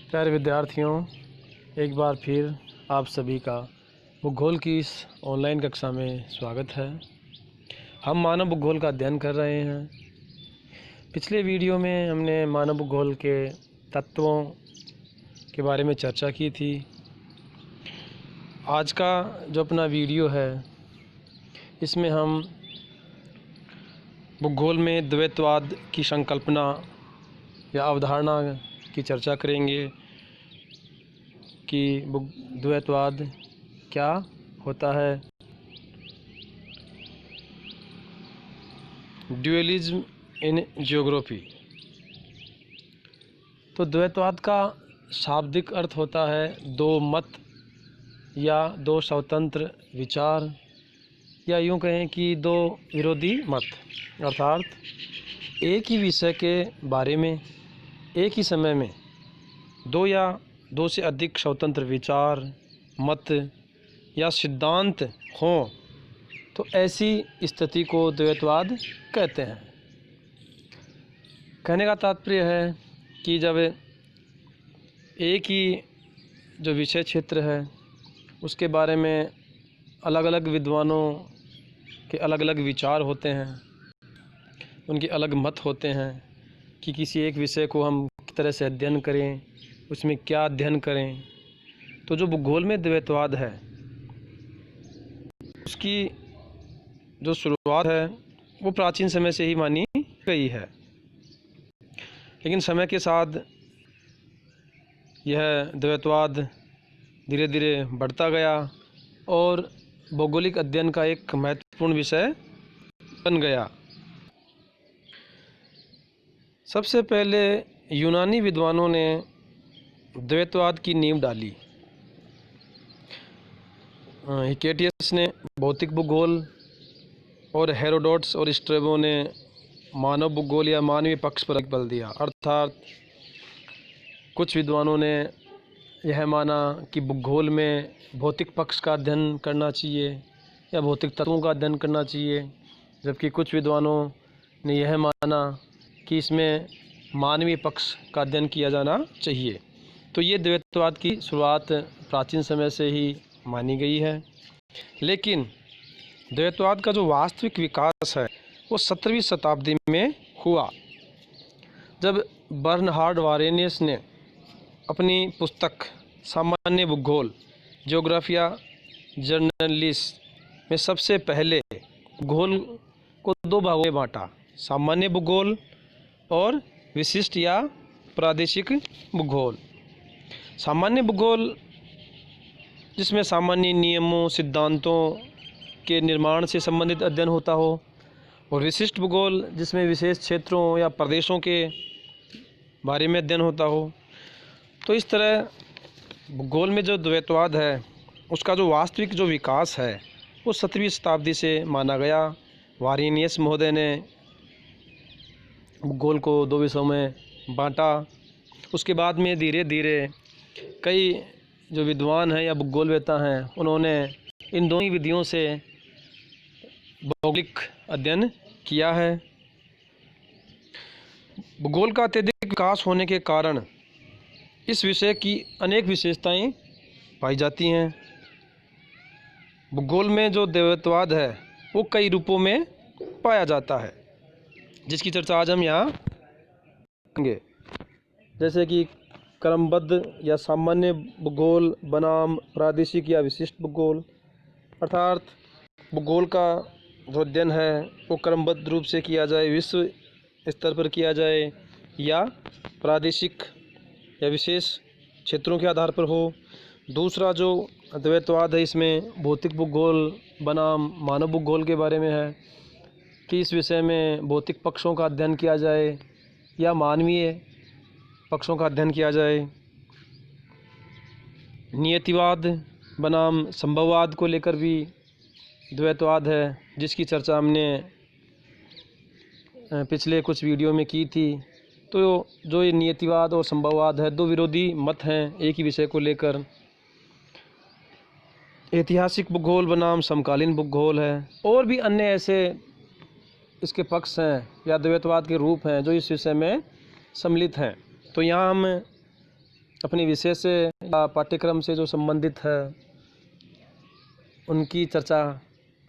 प्यारे विद्यार्थियों, एक बार फिर आप सभी का भूगोल की इस ऑनलाइन कक्षा में स्वागत है। हम मानव भूगोल का अध्ययन कर रहे हैं। पिछले वीडियो में हमने मानव भूगोल के तत्वों के बारे में चर्चा की थी। आज का जो अपना वीडियो है, इसमें हम भूगोल में द्वैतवाद की संकल्पना या अवधारणा की चर्चा करेंगे कि द्वैतवाद क्या होता है। Dualism in geography. तो द्वैतवाद का शाब्दिक अर्थ होता है दो मत या दो स्वतंत्र विचार, या यूँ कहें कि दो विरोधी मत, अर्थात एक ही विषय के बारे में एक ही समय में दो या दो से अधिक स्वतंत्र विचार, मत या सिद्धांत हों, तो ऐसी स्थिति को द्वैतवाद कहते हैं। कहने का तात्पर्य है कि जब एक ही जो विषय क्षेत्र है उसके बारे में अलग अलग विद्वानों के अलग अलग विचार होते हैं, उनके अलग मत होते हैं कि किसी एक विषय को हम किस तरह से अध्ययन करें, उसमें क्या अध्ययन करें। तो जो भूगोल में द्वैतवाद है उसकी जो शुरुआत है वो प्राचीन समय से ही मानी गई है, लेकिन समय के साथ यह द्वैतवाद धीरे धीरे बढ़ता गया और भौगोलिक अध्ययन का एक महत्वपूर्ण विषय बन गया। सबसे पहले यूनानी विद्वानों ने द्वैतवाद की नींव डाली। हिकेटियस ने भौतिक भूगोल और हेरोडोटस और स्ट्रेबो ने मानव भूगोल या मानवीय पक्ष पर बल दिया। अर्थात कुछ विद्वानों ने यह माना कि भूगोल में भौतिक पक्ष का अध्ययन करना चाहिए या भौतिक तत्वों का अध्ययन करना चाहिए, जबकि कुछ विद्वानों ने यह माना कि इसमें मानवीय पक्ष का अध्ययन किया जाना चाहिए। तो ये द्वैतवाद की शुरुआत प्राचीन समय से ही मानी गई है, लेकिन द्वैतवाद का जो वास्तविक विकास है वो 17वीं शताब्दी में हुआ, जब बर्नहार्ड वारेनियस ने अपनी पुस्तक सामान्य भूगोल ज्योग्राफिया जर्नलिस में सबसे पहले भूगोल को दो भागों में बांटा, सामान्य भूगोल और विशिष्ट या प्रादेशिक भूगोल। सामान्य भूगोल जिसमें सामान्य नियमों, सिद्धांतों के निर्माण से संबंधित अध्ययन होता हो, और विशिष्ट भूगोल जिसमें विशेष क्षेत्रों या प्रदेशों के बारे में अध्ययन होता हो। तो इस तरह भूगोल में जो द्वैतवाद है उसका जो वास्तविक जो विकास है वो 17वीं शताब्दी से माना गया। वारेनियस महोदय ने भूगोल को दो विषयों में बांटा। उसके बाद में धीरे धीरे कई जो विद्वान हैं या भूगोलवेत्ता हैं उन्होंने इन दोनों ही विधियों से भौगोलिक अध्ययन किया है। भूगोल का अत्यधिक विकास होने के कारण इस विषय की अनेक विशेषताएं पाई जाती हैं। भूगोल में जो द्वैतवाद है वो कई रूपों में पाया जाता है, जिसकी चर्चा आज हम यहाँ करेंगे, जैसे कि क्रमबद्ध या सामान्य भूगोल बनाम प्रादेशिक या विशिष्ट भूगोल। अर्थात भूगोल का जो अध्ययन है वो क्रमबद्ध रूप से किया जाए, विश्व स्तर पर किया जाए, या प्रादेशिक या विशेष क्षेत्रों के आधार पर हो। दूसरा जो द्वैतवाद है इसमें भौतिक भूगोल बनाम मानव भूगोल के बारे में है कि इस विषय में भौतिक पक्षों का अध्ययन किया जाए या मानवीय पक्षों का अध्ययन किया जाए। नियतिवाद बनाम संभववाद को लेकर भी द्वैतवाद है, जिसकी चर्चा हमने पिछले कुछ वीडियो में की थी। तो जो ये नियतिवाद और संभववाद है, दो विरोधी मत हैं एक ही विषय को लेकर। ऐतिहासिक भूगोल बनाम समकालीन भूगोल है, और भी अन्य ऐसे इसके पक्ष हैं या द्वैतवाद के रूप हैं जो इस विषय में सम्मिलित हैं। तो यहाँ हम अपनी विषय से या पाठ्यक्रम से जो संबंधित है उनकी चर्चा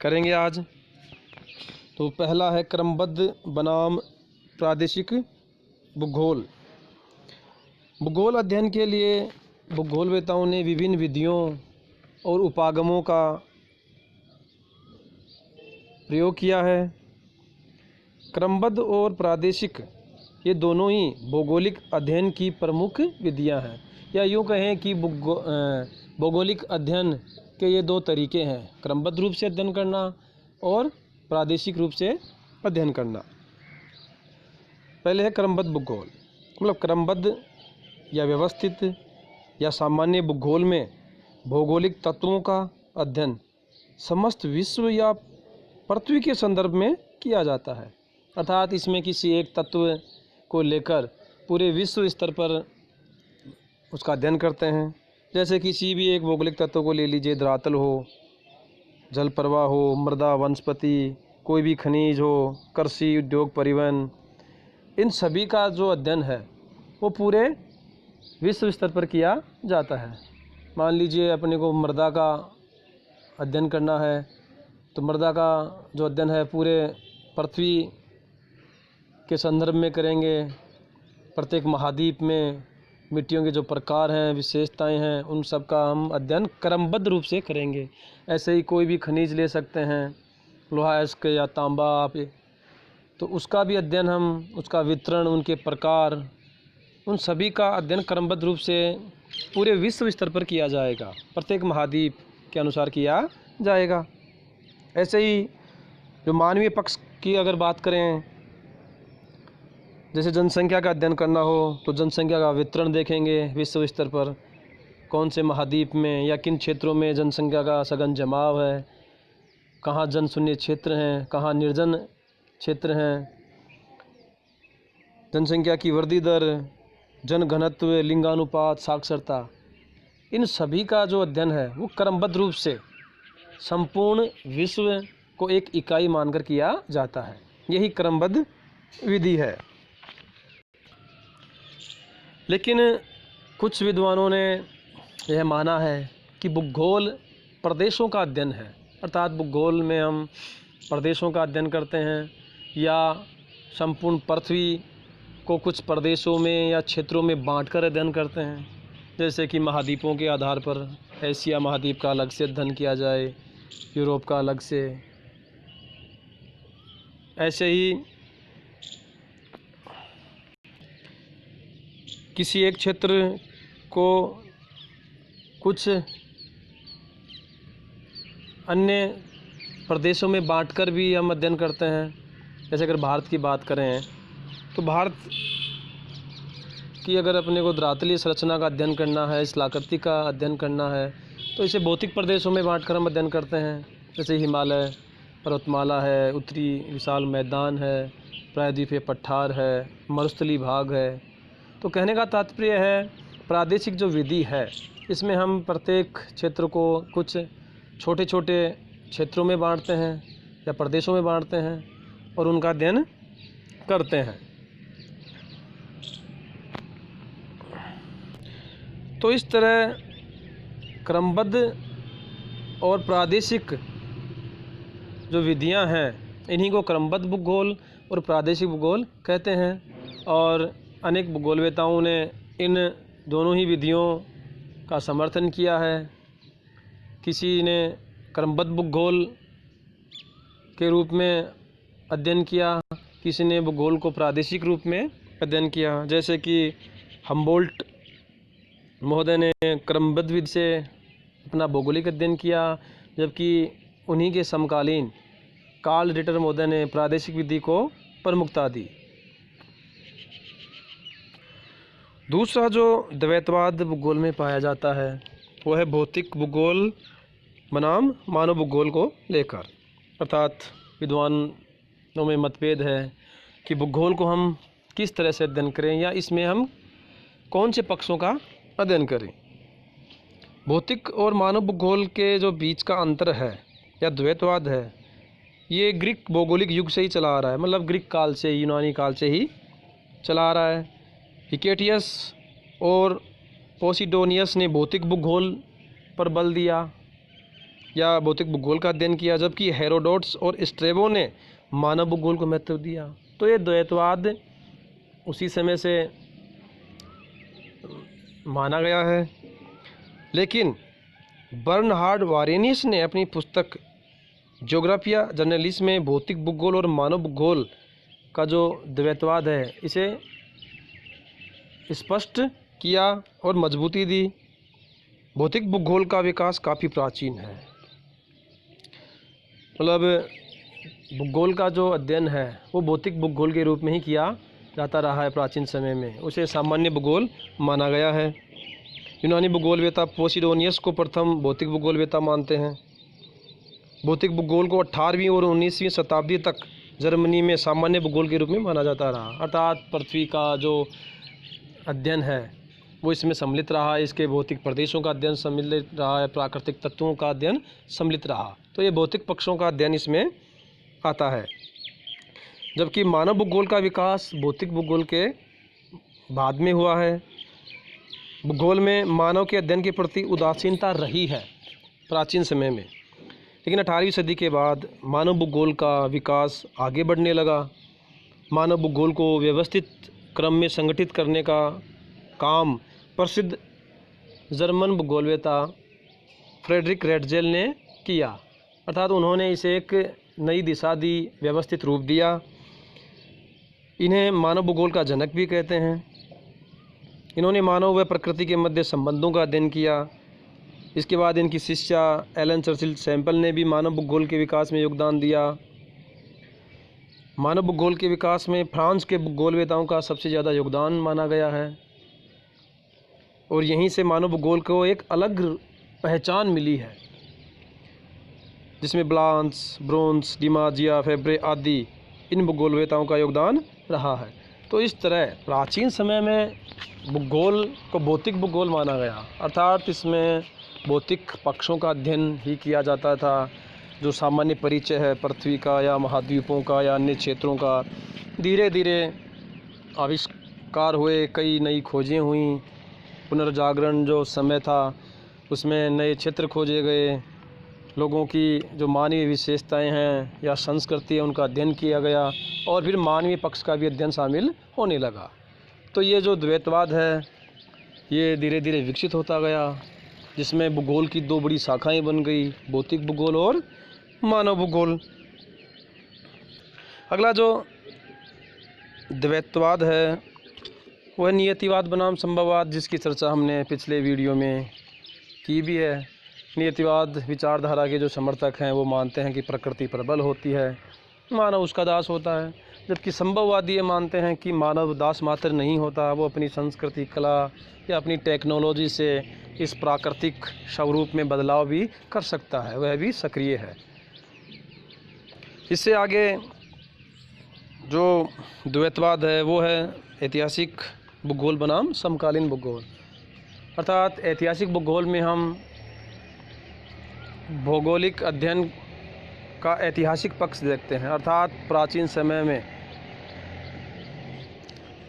करेंगे आज। तो पहला है क्रमबद्ध बनाम प्रादेशिक भूगोल। भूगोल अध्ययन के लिए भूगोलवेताओं ने विभिन्न विधियों और उपागमों का प्रयोग किया है। क्रमबद्ध और प्रादेशिक ये दोनों ही भौगोलिक अध्ययन की प्रमुख विधियां हैं, या यूँ कहें कि भौगोलिक अध्ययन के ये दो तरीके हैं, क्रमबद्ध रूप से अध्ययन करना और प्रादेशिक रूप से अध्ययन करना। पहले है क्रमबद्ध भूगोल। मतलब क्रमबद्ध या व्यवस्थित या सामान्य भूगोल में भौगोलिक तत्वों का अध्ययन समस्त विश्व या पृथ्वी के संदर्भ में किया जाता है। अर्थात इसमें किसी एक तत्व को लेकर पूरे विश्व स्तर पर उसका अध्ययन करते हैं। जैसे किसी भी एक भौगोलिक तत्व को ले लीजिए, धरातल हो, जल प्रवाह हो, मृदा, वनस्पति, कोई भी खनिज हो, कृषि, उद्योग, परिवहन, इन सभी का जो अध्ययन है वो पूरे विश्व स्तर पर किया जाता है। मान लीजिए अपने को मृदा का अध्ययन करना है, तो मृदा का जो अध्ययन है पूरे पृथ्वी के संदर्भ में करेंगे। प्रत्येक महाद्वीप में मिट्टियों के जो प्रकार हैं, विशेषताएं हैं, उन सब का हम अध्ययन क्रमबद्ध रूप से करेंगे। ऐसे ही कोई भी खनिज ले सकते हैं, लोहा इस्क या तांबा आप, तो उसका भी अध्ययन हम, उसका वितरण, उनके प्रकार, उन सभी का अध्ययन क्रमबद्ध रूप से पूरे विश्व स्तर पर किया जाएगा, प्रत्येक महाद्वीप के अनुसार किया जाएगा। ऐसे ही जो मानवीय पक्ष की अगर बात करें, जैसे जनसंख्या का अध्ययन करना हो तो जनसंख्या का वितरण देखेंगे विश्व स्तर पर, कौन से महाद्वीप में या किन क्षेत्रों में जनसंख्या का सघन जमाव है, कहाँ जनशून्य क्षेत्र हैं, कहाँ निर्जन क्षेत्र हैं, जनसंख्या की वृद्धि दर, जनघनत्व, लिंगानुपात, साक्षरता, इन सभी का जो अध्ययन है वो क्रमबद्ध रूप से संपूर्ण विश्व को एक इकाई मानकर किया जाता है। यही क्रमबद्ध विधि है। लेकिन कुछ विद्वानों ने यह माना है कि भूगोल प्रदेशों का अध्ययन है। अर्थात भूगोल में हम प्रदेशों का अध्ययन करते हैं या संपूर्ण पृथ्वी को कुछ प्रदेशों में या क्षेत्रों में बांटकर अध्ययन करते हैं। जैसे कि महाद्वीपों के आधार पर एशिया महाद्वीप का अलग से अध्ययन किया जाए, यूरोप का अलग से। ऐसे ही किसी एक क्षेत्र को कुछ अन्य प्रदेशों में बांटकर भी हम अध्ययन करते हैं। जैसे अगर भारत की बात करें तो भारत की अगर अपने को धरातलीय संरचना का अध्ययन करना है, स्थलाकृति का अध्ययन करना है, तो इसे भौतिक प्रदेशों में बांटकर हम अध्ययन करते हैं। जैसे हिमालय पर्वतमाला है, उत्तरी विशाल मैदान है, प्रायद्वीपीय पठार है, मरुस्थलीय भाग है। तो कहने का तात्पर्य है प्रादेशिक जो विधि है इसमें हम प्रत्येक क्षेत्र को कुछ छोटे छोटे क्षेत्रों में बांटते हैं या प्रदेशों में बांटते हैं और उनका अध्ययन करते हैं। तो इस तरह क्रमबद्ध और प्रादेशिक जो विधियां हैं इन्हीं को क्रमबद्ध भूगोल और प्रादेशिक भूगोल कहते हैं। और अनेक भूगोलवेताओं ने इन दोनों ही विधियों का समर्थन किया है। किसी ने क्रमबद्ध भूगोल के रूप में अध्ययन किया, किसी ने भूगोल को प्रादेशिक रूप में अध्ययन किया। जैसे कि हम्बोल्ट महोदय ने क्रमबद्ध विधि से अपना भौगोलिक अध्ययन किया, जबकि उन्हीं के समकालीन कार्ल रिटर महोदय ने प्रादेशिक विधि को प्रमुखता दी। दूसरा जो द्वैतवाद भूगोल में पाया जाता है वो है भौतिक भूगोल बनाम मानव भूगोल को लेकर। अर्थात विद्वानों में मतभेद है कि भूगोल को हम किस तरह से अध्ययन करें या इसमें हम कौन से पक्षों का अध्ययन करें। भौतिक और मानव भूगोल के जो बीच का अंतर है या द्वैतवाद है, ये ग्रीक भौगोलिक युग से ही चला आ रहा है। मतलब ग्रीक काल से, यूनानी काल से ही चला आ रहा है। हिकेटियस और पोसिडोनियस ने भौतिक भूगोल पर बल दिया या भौतिक भूगोल का अध्ययन किया, जबकि हेरोडोट्स और स्ट्रेबो ने मानव भूगोल को महत्व दिया। तो ये द्वैतवाद उसी समय से माना गया है। लेकिन बर्नहार्ड वारेनियस ने अपनी पुस्तक ज्योग्राफिया जर्नलिस में भौतिक भूगोल और मानव भूगोल का जो द्वैतवाद है इसे स्पष्ट किया और मजबूती दी। भौतिक भूगोल का विकास काफ़ी प्राचीन है, मतलब भूगोल का जो अध्ययन है वो भौतिक भूगोल के रूप में ही किया जाता रहा है प्राचीन समय में। उसे सामान्य भूगोल माना गया है। यूनानी भूगोलवेता पोसिडोनियस को प्रथम भौतिक भूगोलवेता मानते हैं। भौतिक भूगोल को 18वीं और 19वीं शताब्दी तक जर्मनी में सामान्य भूगोल के रूप में माना जाता रहा, अर्थात पृथ्वी का जो अध्ययन है वो इसमें सम्मिलित रहा है। इसके भौतिक प्रदेशों का अध्ययन सम्मिलित रहा है, प्राकृतिक तत्वों का अध्ययन सम्मिलित रहा। तो ये भौतिक पक्षों का अध्ययन इसमें आता है। जबकि मानव भूगोल का विकास भौतिक भूगोल के बाद में हुआ है। भूगोल में मानव के अध्ययन के प्रति उदासीनता रही है प्राचीन समय में, लेकिन 18वीं सदी के बाद मानव भूगोल का विकास आगे बढ़ने लगा। मानव भूगोल को व्यवस्थित क्रम में संगठित करने का काम प्रसिद्ध जर्मन भूगोलवेता फ्रेडरिक रेटजेल ने किया, अर्थात उन्होंने इसे एक नई दिशा दी, व्यवस्थित रूप दिया। इन्हें मानव भूगोल का जनक भी कहते हैं। इन्होंने मानव व प्रकृति के मध्य संबंधों का अध्ययन किया। इसके बाद इनकी शिष्या एलन चर्चिल सैंपल ने भी मानव भूगोल के विकास में योगदान दिया। मानव भूगोल के विकास में फ्रांस के भूगोलवेताओं का सबसे ज़्यादा योगदान माना गया है और यहीं से मानव भूगोल को एक अलग पहचान मिली है, जिसमें ब्लांस, ब्रोंस, डिमाजिया, फेब्रे आदि इन भूगोलवेताओं का योगदान रहा है। तो इस तरह प्राचीन समय में भूगोल को भौतिक भूगोल माना गया, अर्थात इसमें भौतिक पक्षों का अध्ययन ही किया जाता था। जो सामान्य परिचय है पृथ्वी का या महाद्वीपों का या अन्य क्षेत्रों का, धीरे धीरे आविष्कार हुए, कई नई खोजें हुई। पुनर्जागरण जो समय था उसमें नए क्षेत्र खोजे गए, लोगों की जो मानवीय विशेषताएं हैं या संस्कृति है उनका अध्ययन किया गया और फिर मानवीय पक्ष का भी अध्ययन शामिल होने लगा। तो ये जो द्वैतवाद है ये धीरे धीरे विकसित होता गया, जिसमें भूगोल की दो बड़ी शाखाएं बन गई, भौतिक भूगोल और मानव भूगोल। अगला जो द्वैतवाद है वह नियतिवाद बनाम संभववाद, जिसकी चर्चा हमने पिछले वीडियो में की भी है। नियतिवाद विचारधारा के जो समर्थक हैं वो मानते हैं कि प्रकृति प्रबल होती है, मानव उसका दास होता है, जबकि संभववादी ये मानते हैं कि मानव दास मात्र नहीं होता, वो अपनी संस्कृति, कला या अपनी टेक्नोलॉजी से इस प्राकृतिक स्वरूप में बदलाव भी कर सकता है, वह भी सक्रिय है। इससे आगे जो द्वैतवाद है वो है ऐतिहासिक भूगोल बनाम समकालीन भूगोल, अर्थात ऐतिहासिक भूगोल में हम भौगोलिक अध्ययन का ऐतिहासिक पक्ष देखते हैं, अर्थात प्राचीन समय में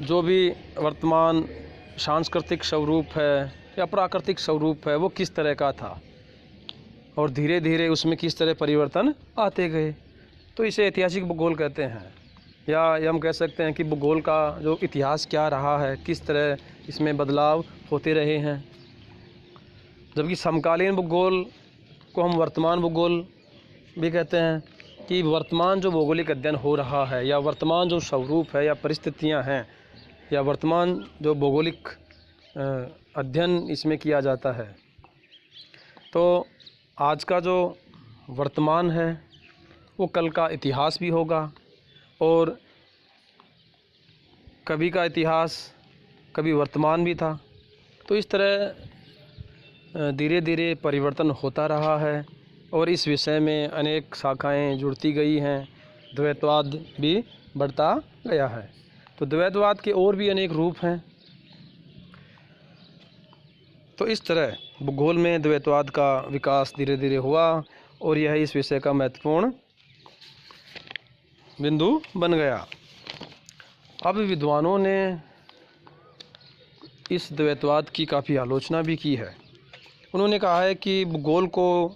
जो भी वर्तमान सांस्कृतिक स्वरूप है या प्राकृतिक स्वरूप है वो किस तरह का था और धीरे धीरे उसमें किस तरह परिवर्तन आते गए, तो इसे ऐतिहासिक भूगोल कहते हैं। या हम कह सकते हैं कि भूगोल का जो इतिहास क्या रहा है, किस तरह इसमें बदलाव होते रहे हैं। जबकि समकालीन भूगोल को हम वर्तमान भूगोल भी कहते हैं कि वर्तमान जो भौगोलिक अध्ययन हो रहा है या वर्तमान जो स्वरूप है या परिस्थितियां हैं या वर्तमान जो भौगोलिक अध्ययन इसमें किया जाता है, तो आज का जो वर्तमान है वो कल का इतिहास भी होगा और कभी का इतिहास कभी वर्तमान भी था। तो इस तरह धीरे धीरे परिवर्तन होता रहा है और इस विषय में अनेक शाखाएं जुड़ती गई हैं, द्वैतवाद भी बढ़ता गया है। तो द्वैतवाद के और भी अनेक रूप हैं। तो इस तरह भूगोल में द्वैतवाद का विकास धीरे धीरे हुआ और यह इस विषय का महत्वपूर्ण बिंदु बन गया। अब विद्वानों ने इस द्वैतवाद की काफ़ी आलोचना भी की है। उन्होंने कहा है कि भूगोल को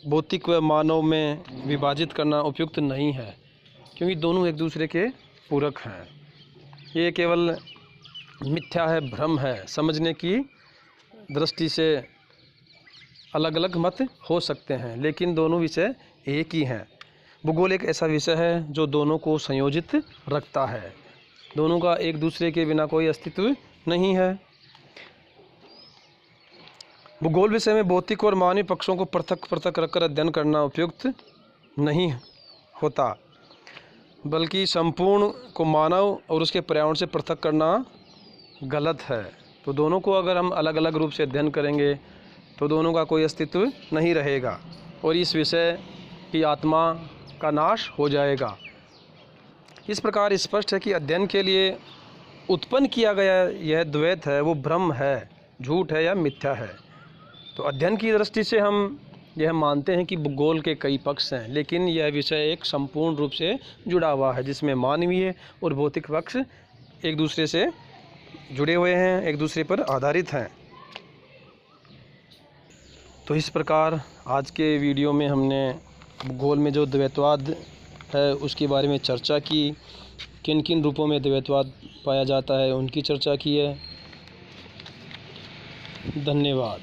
भौतिक व मानव में विभाजित करना उपयुक्त नहीं है, क्योंकि दोनों एक दूसरे के पूरक हैं। ये केवल मिथ्या है, भ्रम है। समझने की दृष्टि से अलग अलग मत हो सकते हैं, लेकिन दोनों विषय एक ही हैं। भूगोल एक ऐसा विषय है जो दोनों को संयोजित रखता है। दोनों का एक दूसरे के बिना कोई अस्तित्व नहीं है। भूगोल विषय में भौतिक और मानवीय पक्षों को पृथक पृथक रखकर अध्ययन करना उपयुक्त नहीं होता, बल्कि संपूर्ण को मानव और उसके पर्यावरण से पृथक करना गलत है। तो दोनों को अगर हम अलग अलग रूप से अध्ययन करेंगे तो दोनों का कोई अस्तित्व नहीं रहेगा और इस विषय की आत्मा का नाश हो जाएगा। इस प्रकार स्पष्ट है कि अध्ययन के लिए उत्पन्न किया गया यह द्वैत है वो भ्रम है, झूठ है या मिथ्या है। तो अध्ययन की दृष्टि से हम यह मानते हैं कि भूगोल के कई पक्ष हैं, लेकिन यह विषय एक संपूर्ण रूप से जुड़ा हुआ है, जिसमें मानवीय और भौतिक पक्ष एक दूसरे से जुड़े हुए हैं, एक दूसरे पर आधारित हैं। तो इस प्रकार आज के वीडियो में हमने भूगोल में जो द्वैतवाद है उसके बारे में चर्चा की। किन किन रूपों में द्वैतवाद पाया जाता है उनकी चर्चा की है। धन्यवाद।